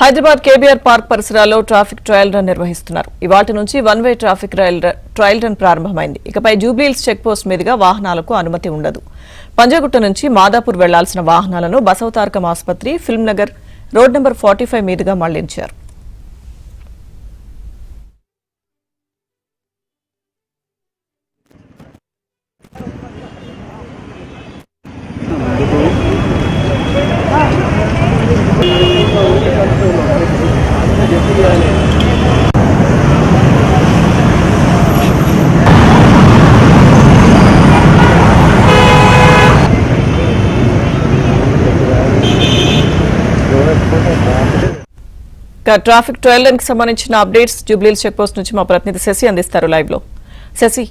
Hyderabad KBR park పరిసరాల్లో traffic trial run నిర్వహిస్తున్నారు. ఇవాల్టి నుంచి one way traffic trial run ప్రారంభమైంది. ఇకపై జూబ్లీహిల్స్ చెక్ పోస్ట్ మీదుగా వాహనాలకు అనుమతి ఉండదు. పంజాగుట్ట నుంచి మాదాపూర్ వెళ్లాల్సిన వాహనాలను బసవతారకం ఆసుపత్రి, ఫిల్మ్ నగర్ రోడ్ నంబర్ 45 మీదుగా మళ్లించారు. ట్రాఫిక్ ట్రయల్ రన్ కి సంబంధించిన అప్డేట్స్ జూబ్లీహిల్స్ చెక్ పోస్ట్ నుంచి మా ప్రతినిధి శశి అందిస్తారు లైవ్ లో. శశి,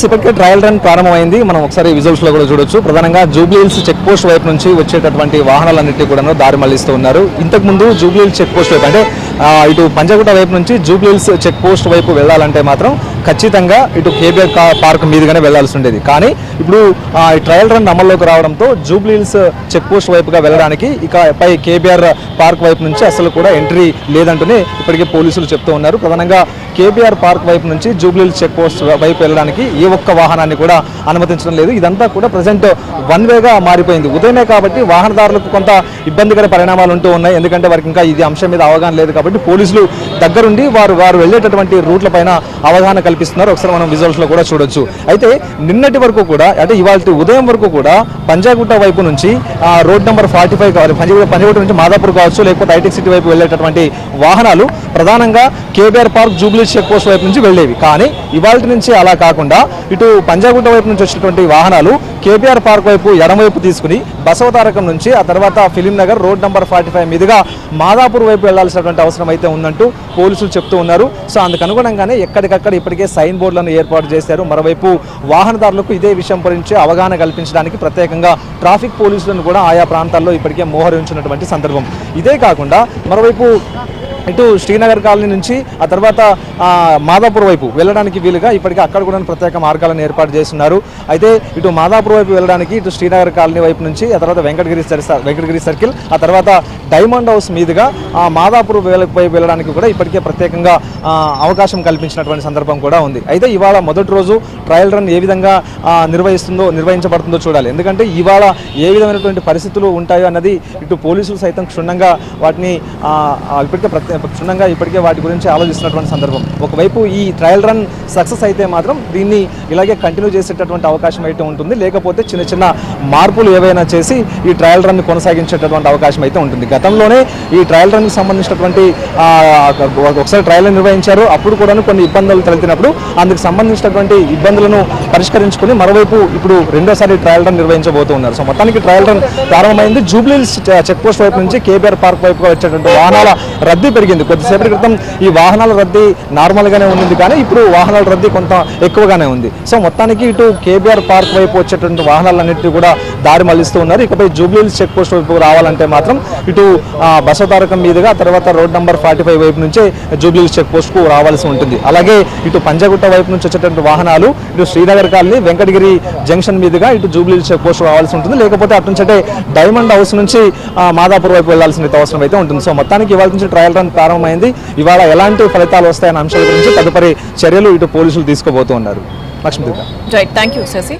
ఇప్పటికే ట్రయల్ రన్ ప్రారంభమైంది. మనం ఒకసారి విజువల్స్ లో కూడా చూడొచ్చు. ప్రధానంగా జూబ్లీహిల్స్ చెక్ పోస్ట్ వైపు నుంచి వచ్చేటటువంటి వాహనాలన్నింటినీ కూడా దారి మళ్లిస్తూ ఉన్నారు. ఇంతకు ముందు జూబ్లీహిల్స్ చెక్ పోస్ట్ వైపు అంటే ఇటు పంజాగుట్ట వైపు నుంచి జూబ్లీహిల్స్ చెక్ పోస్ట్ వైపు వెళ్లాలంటే మాత్రం ఖచ్చితంగా ఇటు కేబీఆర్ పార్క్ మీదుగానే వెళ్లాల్సి ఉండేది. కానీ ఇప్పుడు ట్రయల్ రన్ అమల్లోకి రావడంతో జూబ్లీహిల్స్ చెక్ పోస్ట్ వైపుగా వెళ్ళడానికి ఇకపై కేబీఆర్ పార్క్ వైపు నుంచి అసలు కూడా ఎంట్రీ లేదంటూనే ఇప్పటికే పోలీసులు చెప్తూ ఉన్నారు. ప్రధానంగా కేబీఆర్ పార్క్ వైపు నుంచి జూబ్లీహిల్స్ చెక్ పోస్ట్ వైపు వెళ్ళడానికి ఏ ఒక్క వాహనాన్ని కూడా అనుమతించడం లేదు. ఇదంతా కూడా ప్రజెంట్ వన్ వేగా మారిపోయింది. ఉదయమే కాబట్టి వాహనదారులకు కొంత ఇబ్బందికర పరిణామాలు ఉంటూ ఉన్నాయి. ఎందుకంటే వారికి ఇంకా ఇది అంశం మీద అవగాహన లేదు కాబట్టి పోలీసులు దగ్గరుండి వారు వెళ్ళేటటువంటి రూట్ల పైన అవగాహన కల్పిస్తున్నారు. ఒకసారి మనం విజువల్స్ లో కూడా చూడొచ్చు. అయితే నిన్నటి వరకు కూడా అంటే ఇవాళ ఉదయం వరకు కూడా పంజాగుట్ట వైపు నుంచి రోడ్ నెంబర్ 45 కావాలి, పంజాగుట్ట నుంచి మాదాపూర్ కావచ్చు, లేకపోతే ఐటీ సిటీ వైపు వెళ్ళేటటువంటి వాహనాలు ప్రధానంగా KBR Park Jubilee Hills check post వైపు నుంచి వెళ్ళేవి. కానీ ఇవాళ నుంచి అలా కాకుండా ఇటు పంజాగుట్ట వైపు నుంచి వచ్చినటువంటి వాహనాలు కేబీఆర్ పార్క్ వైపు ఎడమవైపు తీసుకుని బసవతారకం నుంచి ఆ తర్వాత ఫిలిం నగర్ రోడ్ నంబర్ 45 మీదుగా మాదాపూర్ వైపు వెళ్లాల్సినటువంటి అవసరం అయితే ఉందంటూ పోలీసులు చెప్తూ ఉన్నారు. సో అందుకు అనుగుణంగానే ఎక్కడికక్కడ ఇప్పటికే సైన్ బోర్డులను ఏర్పాటు చేశారు. మరోవైపు వాహనదారులకు ఇదే విషయం గురించి అవగాహన కల్పించడానికి ప్రత్యేకంగా ట్రాఫిక్ పోలీసులను కూడా ఆయా ప్రాంతాల్లో ఇప్పటికే మోహరించినటువంటి సందర్భం. ఇదే కాకుండా మరోవైపు ఇటు శ్రీనగర్ కాలనీ నుంచి ఆ తర్వాత మాదాపూర్ వైపు వెళ్ళడానికి వీలుగా ఇప్పటికీ అక్కడ కూడా ప్రత్యేక మార్గాలను ఏర్పాటు చేస్తున్నారు. అయితే ఇటు మాదాపూర్ వైపు వెళ్ళడానికి ఇటు శ్రీనగర్ కాలనీ వైపు నుంచి ఆ తర్వాత వెంకటగిరి సర్కిల్ ఆ తర్వాత డైమండ్ హౌస్ మీదుగా మాదాపూర్ వైపు వెళ్ళడానికి కూడా ఇప్పటికే ప్రత్యేకంగా అవకాశం కల్పించినటువంటి సందర్భం కూడా ఉంది. అయితే ఇవాళ మొదటి రోజు ట్రయల్ రన్ ఏ విధంగా నిర్వహించబడుతుందో చూడాలి. ఎందుకంటే ఇవాళ ఏ విధమైనటువంటి పరిస్థితులు ఉంటాయో అన్నది ఇటు పోలీసులు సైతం క్షుణ్ణంగా వాటిని ఇప్పటికే వాటి గురించి ఆలోచిస్తున్నటువంటి సందర్భం. ఒకవైపు ఈ ట్రయల్ రన్ సక్సెస్ అయితే మాత్రం దీన్ని ఇలాగే కంటిన్యూ చేసేటటువంటి అవకాశం అయితే ఉంటుంది. లేకపోతే చిన్న చిన్న మార్పులు ఏవైనా చేసి ఈ ట్రయల్ రన్ కొనసాగించేటటువంటి అవకాశం అయితే ఉంటుంది. గతంలోనే ఈ ట్రయల్ రన్కి సంబంధించినటువంటి ఒకసారి ట్రయల్ రన్ నిర్వహించారు. అప్పుడు కూడా కొన్ని ఇబ్బందులు తలెత్తినప్పుడు అందుకు సంబంధించినటువంటి ఇబ్బందులను పరిష్కరించుకుని మరోవైపు ఇప్పుడు రెండోసారి ట్రయల్ రన్ నిర్వహించబోతున్నారు. సో మొత్తానికి ట్రయల్ రన్ ప్రారంభమైంది. జూబ్లీహిల్స్ చెక్ పోస్ట్ వైపు నుంచి కేబీఆర్ పార్క్ వైపుగా వచ్చేటువంటి వాహనాల రద్దీ పెరిగింది. కొద్దిసేపటి క్రితం ఈ వాహనాల రద్దీ నార్మల్గానే ఉంది, కానీ ఇప్పుడు వాహనాల రద్దీ కొంత ఎక్కువగానే ఉంది. సో మొత్తానికి ఇటు కేబీఆర్ పార్క్ వైపు వచ్చేటువంటి వాహనాలన్నింటినీ కూడా దారి మళ్లిస్తూ ఉన్నారు. ఇకపై జూబ్లీహిల్స్ చెక్ పోస్ట్ వైపు రావాలంటే మాత్రం ఇటు బసవతారకం మీదుగా తర్వాత రోడ్ నంబర్ 45 వైపు నుంచే జూబ్లీహిల్స్ చెక్ పోస్ట్ కు రావాల్సి ఉంటుంది. అలాగే ఇటు పంజాగుట్ట వైపు నుంచి వచ్చేటువంటి వాహనాలు ఇటు శ్రీనగర్ కాలనీ వెంకటగిరి జంక్షన్ మీదుగా ఇటు జూబ్లీహిల్స్ చెక్ పోస్ట్ రావాల్సి ఉంటుంది. లేకపోతే అటు నుంచి డైమండ్ హౌస్ నుంచి మాదాపూర్ వైపు వెళ్లాల్సిన అవసరం అయితే ఉంటుంది. సో మొత్తానికి ఇవాళ నుంచి ట్రయల్ రన్ ప్రారంభమైంది. ఇవాళ ఎలాంటి ఫలితాలు వస్తాయన్న అంశాల గురించి తదుపరి చర్యలు ఇటు పోలీసులు తీసుకోబోతూ ఉన్నారు. Lakshmi. Right, thank you Shashi.